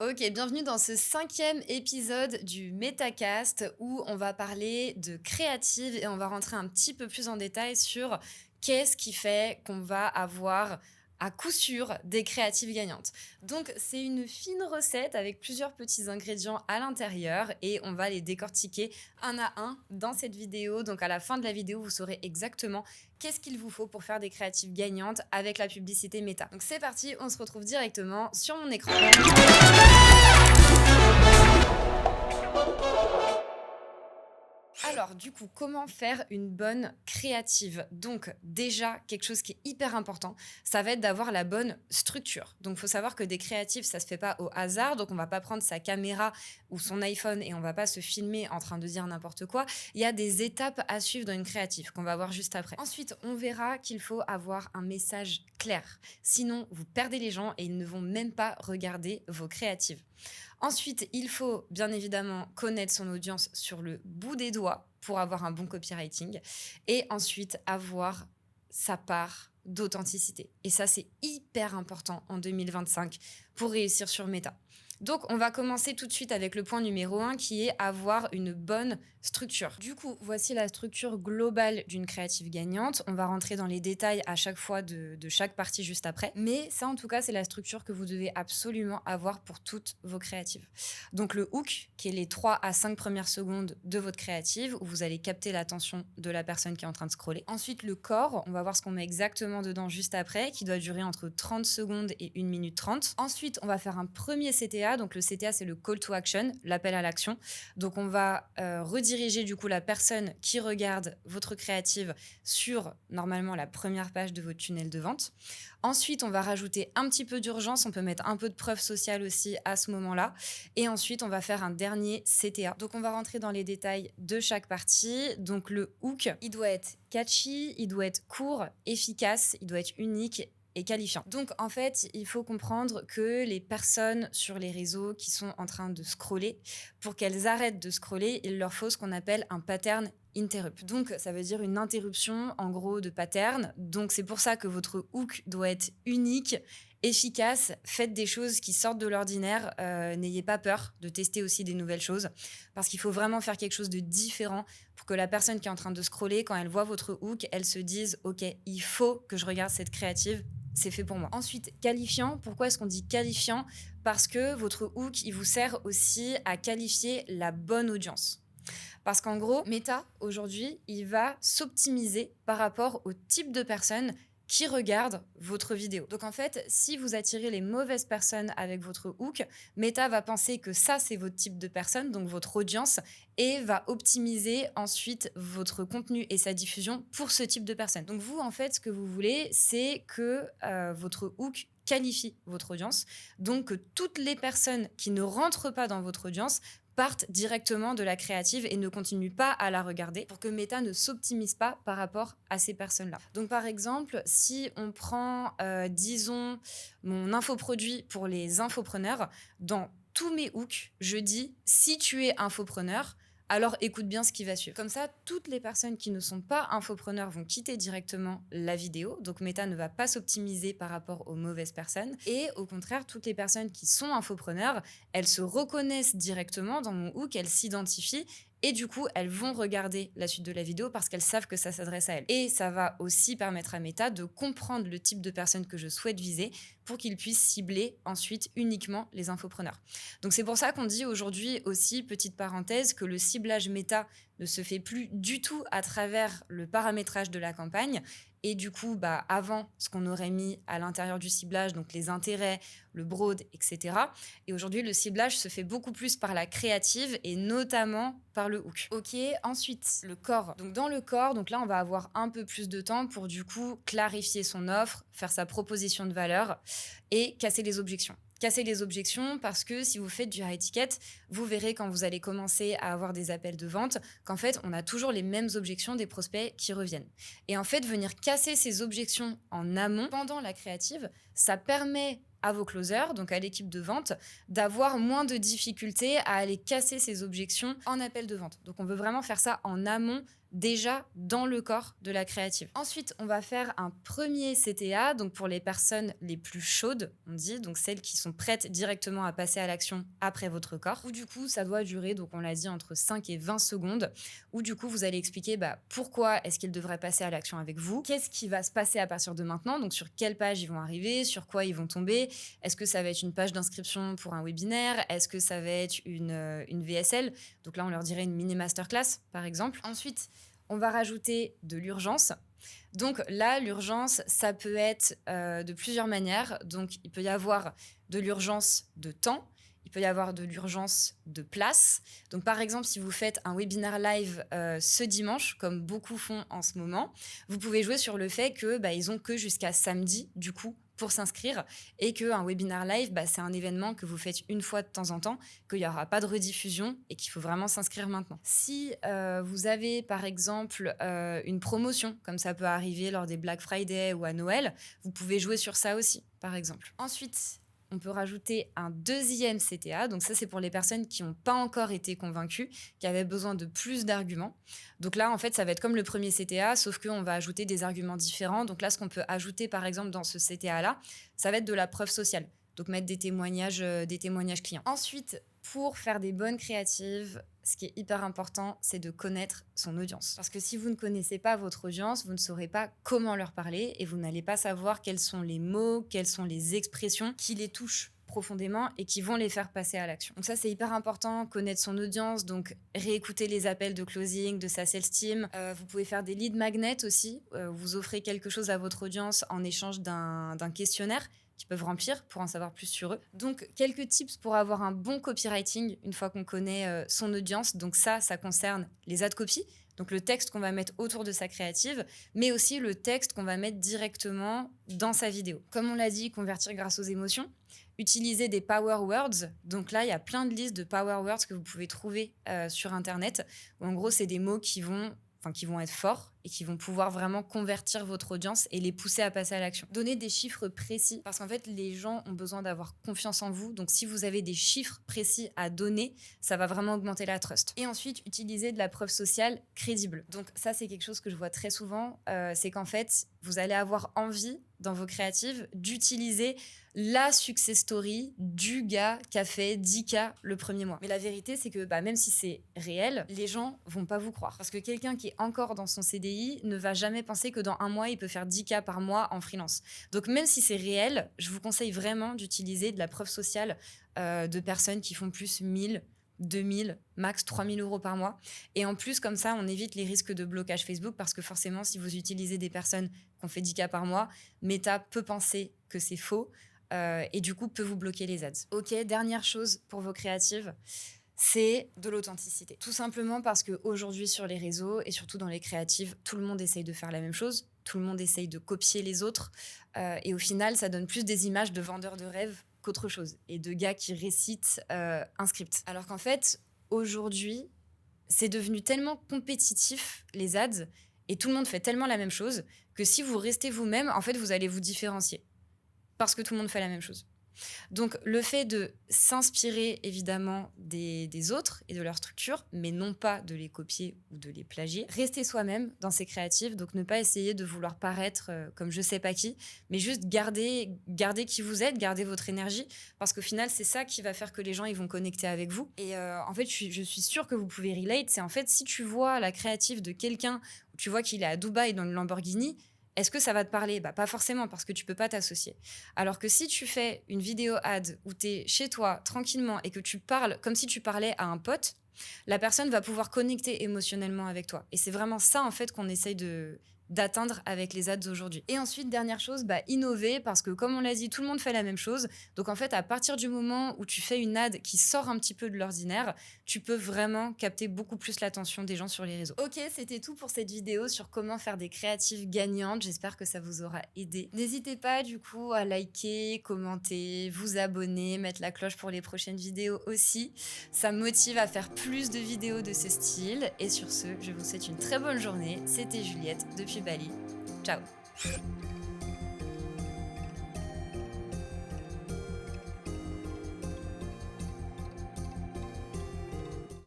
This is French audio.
Ok, bienvenue dans ce 5e épisode du Metacast où on va parler de créative et on va rentrer un petit peu plus en détail sur qu'est-ce qui fait qu'on va avoir à coup sûr des créatives gagnantes. Donc c'est une fine recette avec plusieurs petits ingrédients à l'intérieur et on va les décortiquer un à un dans cette vidéo. Donc à la fin de la vidéo, vous saurez exactement qu'est-ce qu'il vous faut pour faire des créatives gagnantes avec la publicité Meta. Donc c'est parti, on se retrouve directement sur mon écran. Alors, du coup, comment faire une bonne créative? Donc, déjà, quelque chose qui est hyper important, ça va être d'avoir la bonne structure. Donc, il faut savoir que des créatives, ça se fait pas au hasard. Donc, on va pas prendre sa caméra ou son iPhone et on va pas se filmer en train de dire n'importe quoi. Il y a des étapes à suivre dans une créative qu'on va voir juste après. Ensuite, on verra qu'il faut avoir un message clair. Sinon, vous perdez les gens et ils ne vont même pas regarder vos créatives. Ensuite, il faut bien évidemment connaître son audience sur le bout des doigts pour avoir un bon copywriting. Et ensuite, avoir sa part d'authenticité. Et ça, c'est hyper important en 2025 pour réussir sur Meta. Donc, on va commencer tout de suite avec le point numéro 1 qui est avoir une bonne structure. Du coup, voici la structure globale d'une créative gagnante. On va rentrer dans les détails à chaque fois de chaque partie juste après. Mais ça, en tout cas, c'est la structure que vous devez absolument avoir pour toutes vos créatives. Donc, le hook, qui est les 3 à 5 premières secondes de votre créative, où vous allez capter l'attention de la personne qui est en train de scroller. Ensuite, le corps, on va voir ce qu'on met exactement dedans juste après, qui doit durer entre 30 secondes et 1 minute 30. Ensuite, on va faire un premier CTA. Donc, le CTA, c'est le call to action, l'appel à l'action. Donc, on va rediriger du coup la personne qui regarde votre créative sur normalement la première page de votre tunnel de vente. Ensuite, on va rajouter un petit peu d'urgence. On peut mettre un peu de preuve sociale aussi à ce moment-là. Et ensuite, on va faire un dernier CTA. Donc, on va rentrer dans les détails de chaque partie. Donc, le hook, il doit être catchy, il doit être court, efficace, il doit être unique et qualifiant. Donc, en fait, il faut comprendre que les personnes sur les réseaux qui sont en train de scroller, pour qu'elles arrêtent de scroller, il leur faut ce qu'on appelle un pattern interrupt. Donc, ça veut dire une interruption, en gros, de pattern. Donc, c'est pour ça que votre hook doit être unique, efficace. Faites des choses qui sortent de l'ordinaire. N'ayez pas peur de tester aussi des nouvelles choses parce qu'il faut vraiment faire quelque chose de différent pour que la personne qui est en train de scroller, quand elle voit votre hook, elle se dise « Ok, il faut que je regarde cette créative. » C'est fait pour moi. Ensuite, qualifiant. Pourquoi est-ce qu'on dit qualifiant? Parce que votre hook, il vous sert aussi à qualifier la bonne audience. Parce qu'en gros, Meta, aujourd'hui, il va s'optimiser par rapport au type de personnes qui regardent votre vidéo. Donc en fait, si vous attirez les mauvaises personnes avec votre hook, Meta va penser que ça, c'est votre type de personne, donc votre audience, et va optimiser ensuite votre contenu et sa diffusion pour ce type de personne. Donc vous, en fait, ce que vous voulez, c'est que votre hook qualifie votre audience, donc que toutes les personnes qui ne rentrent pas dans votre audience partent directement de la créative et ne continuent pas à la regarder pour que Meta ne s'optimise pas par rapport à ces personnes-là. Donc par exemple, si on prend, disons, mon infoproduit pour les infopreneurs, dans tous mes hooks, je dis « si tu es infopreneur », alors écoute bien ce qui va suivre. Comme ça, toutes les personnes qui ne sont pas infopreneurs vont quitter directement la vidéo. Donc Meta ne va pas s'optimiser par rapport aux mauvaises personnes. Et au contraire, toutes les personnes qui sont infopreneurs, elles se reconnaissent directement dans mon hook, elles s'identifient. Et du coup, elles vont regarder la suite de la vidéo parce qu'elles savent que ça s'adresse à elles. Et ça va aussi permettre à Meta de comprendre le type de personnes que je souhaite viser pour qu'il puisse cibler ensuite uniquement les infopreneurs. Donc c'est pour ça qu'on dit aujourd'hui aussi, petite parenthèse, que le ciblage Meta ne se fait plus du tout à travers le paramétrage de la campagne. Et du coup, avant, ce qu'on aurait mis à l'intérieur du ciblage, donc les intérêts, le broad, etc. Et aujourd'hui, le ciblage se fait beaucoup plus par la créative et notamment par le hook. Ok, ensuite, le corps. Donc dans le corps, donc là, on va avoir un peu plus de temps pour du coup clarifier son offre, faire sa proposition de valeur et casser les objections. Casser les objections parce que si vous faites du high ticket, vous verrez quand vous allez commencer à avoir des appels de vente qu'en fait, on a toujours les mêmes objections des prospects qui reviennent. Et en fait, venir casser ces objections en amont, pendant la créative, ça permet à vos closers, donc à l'équipe de vente, d'avoir moins de difficultés à aller casser ces objections en appel de vente. Donc on veut vraiment faire ça en amont déjà dans le corps de la créative. Ensuite, on va faire un premier CTA, donc pour les personnes les plus chaudes, on dit, donc celles qui sont prêtes directement à passer à l'action après votre corps, où du coup, ça doit durer, donc on l'a dit, entre 5 et 20 secondes, où du coup, vous allez expliquer pourquoi est-ce qu'ils devraient passer à l'action avec vous, qu'est-ce qui va se passer à partir de maintenant, donc sur quelle page ils vont arriver, sur quoi ils vont tomber, est-ce que ça va être une page d'inscription pour un webinaire, est-ce que ça va être une VSL, donc là, on leur dirait une mini masterclass, par exemple. Ensuite, on va rajouter de l'urgence. Donc là, l'urgence, ça peut être de plusieurs manières. Donc, il peut y avoir de l'urgence de temps, il peut y avoir de l'urgence de place. Donc, par exemple, si vous faites un webinaire live ce dimanche, comme beaucoup font en ce moment, vous pouvez jouer sur le fait qu'ils ont que jusqu'à samedi, du coup, pour s'inscrire, et qu'un webinaire live, c'est un événement que vous faites une fois de temps en temps, qu'il n'y aura pas de rediffusion et qu'il faut vraiment s'inscrire maintenant. Si vous avez, par exemple, une promotion, comme ça peut arriver lors des Black Friday ou à Noël, vous pouvez jouer sur ça aussi, par exemple. Ensuite, on peut rajouter un deuxième CTA. Donc ça, c'est pour les personnes qui n'ont pas encore été convaincues, qui avaient besoin de plus d'arguments. Donc là, en fait, ça va être comme le premier CTA, sauf qu'on va ajouter des arguments différents. Donc là, ce qu'on peut ajouter, par exemple, dans ce CTA-là, ça va être de la preuve sociale. Donc mettre des témoignages clients. Ensuite, pour faire des bonnes créatives, ce qui est hyper important, c'est de connaître son audience. Parce que si vous ne connaissez pas votre audience, vous ne saurez pas comment leur parler et vous n'allez pas savoir quels sont les mots, quelles sont les expressions qui les touchent profondément et qui vont les faire passer à l'action. Donc ça, c'est hyper important, connaître son audience, donc réécouter les appels de closing, de sa sales team. Vous pouvez faire des lead magnets aussi. Vous offrez quelque chose à votre audience en échange d'un questionnaire qu'ils peuvent remplir pour en savoir plus sur eux. Donc, quelques tips pour avoir un bon copywriting une fois qu'on connaît son audience. Donc ça concerne les ad copy, donc le texte qu'on va mettre autour de sa créative, mais aussi le texte qu'on va mettre directement dans sa vidéo. Comme on l'a dit, convertir grâce aux émotions. Utiliser des power words. Donc là, il y a plein de listes de power words que vous pouvez trouver sur Internet. En gros, c'est des mots qui vont être forts et qui vont pouvoir vraiment convertir votre audience et les pousser à passer à l'action. Donnez des chiffres précis parce qu'en fait, les gens ont besoin d'avoir confiance en vous. Donc, si vous avez des chiffres précis à donner, ça va vraiment augmenter la trust. Et ensuite, utilisez de la preuve sociale crédible. Donc, ça, c'est quelque chose que je vois très souvent. C'est qu'en fait, vous allez avoir envie dans vos créatives d'utiliser la success story du gars qui a fait 10K le premier mois. Mais la vérité, c'est que même si c'est réel, les gens vont pas vous croire. Parce que quelqu'un qui est encore dans son CDI ne va jamais penser que dans un mois, il peut faire 10K par mois en freelance. Donc même si c'est réel, je vous conseille vraiment d'utiliser de la preuve sociale de personnes qui font plus 1000, 2000, max 3000 euros par mois. Et en plus, comme ça, on évite les risques de blocage Facebook parce que forcément, si vous utilisez des personnes qui ont fait 10K par mois, Meta peut penser que c'est faux et du coup peut vous bloquer les ads. Ok, dernière chose pour vos créatives, c'est de l'authenticité. Tout simplement parce qu'aujourd'hui sur les réseaux et surtout dans les créatives, tout le monde essaye de faire la même chose, tout le monde essaye de copier les autres et au final, ça donne plus des images de vendeurs de rêves qu'autre chose et de gars qui récitent un script. Alors qu'en fait, aujourd'hui, c'est devenu tellement compétitif, les ads, et tout le monde fait tellement la même chose que si vous restez vous-même, en fait, vous allez vous différencier parce que tout le monde fait la même chose. Donc, le fait de s'inspirer évidemment des autres et de leur structure, mais non pas de les copier ou de les plagier. Rester soi-même dans ses créatives, donc ne pas essayer de vouloir paraître comme je sais pas qui, mais juste garder qui vous êtes, garder votre énergie, parce qu'au final, c'est ça qui va faire que les gens ils vont connecter avec vous. Et en fait, je suis sûre que vous pouvez relate, c'est en fait, si tu vois la créative de quelqu'un, ou tu vois qu'il est à Dubaï dans une Lamborghini, est-ce que ça va te parler ? Pas forcément, parce que tu peux pas t'associer. Alors que si tu fais une vidéo ad où tu es chez toi, tranquillement, et que tu parles comme si tu parlais à un pote, la personne va pouvoir connecter émotionnellement avec toi. Et c'est vraiment ça, en fait, qu'on essaye d'atteindre avec les ads aujourd'hui. Et ensuite, dernière chose, innover, parce que comme on l'a dit, tout le monde fait la même chose. Donc en fait, à partir du moment où tu fais une ad qui sort un petit peu de l'ordinaire, tu peux vraiment capter beaucoup plus l'attention des gens sur les réseaux. Ok, c'était tout pour cette vidéo sur comment faire des créatives gagnantes. J'espère que ça vous aura aidé. N'hésitez pas du coup à liker, commenter, vous abonner, mettre la cloche pour les prochaines vidéos aussi. Ça me motive à faire plus de vidéos de ce style. Et sur ce, je vous souhaite une très bonne journée. C'était Juliette depuis Bali. Ciao.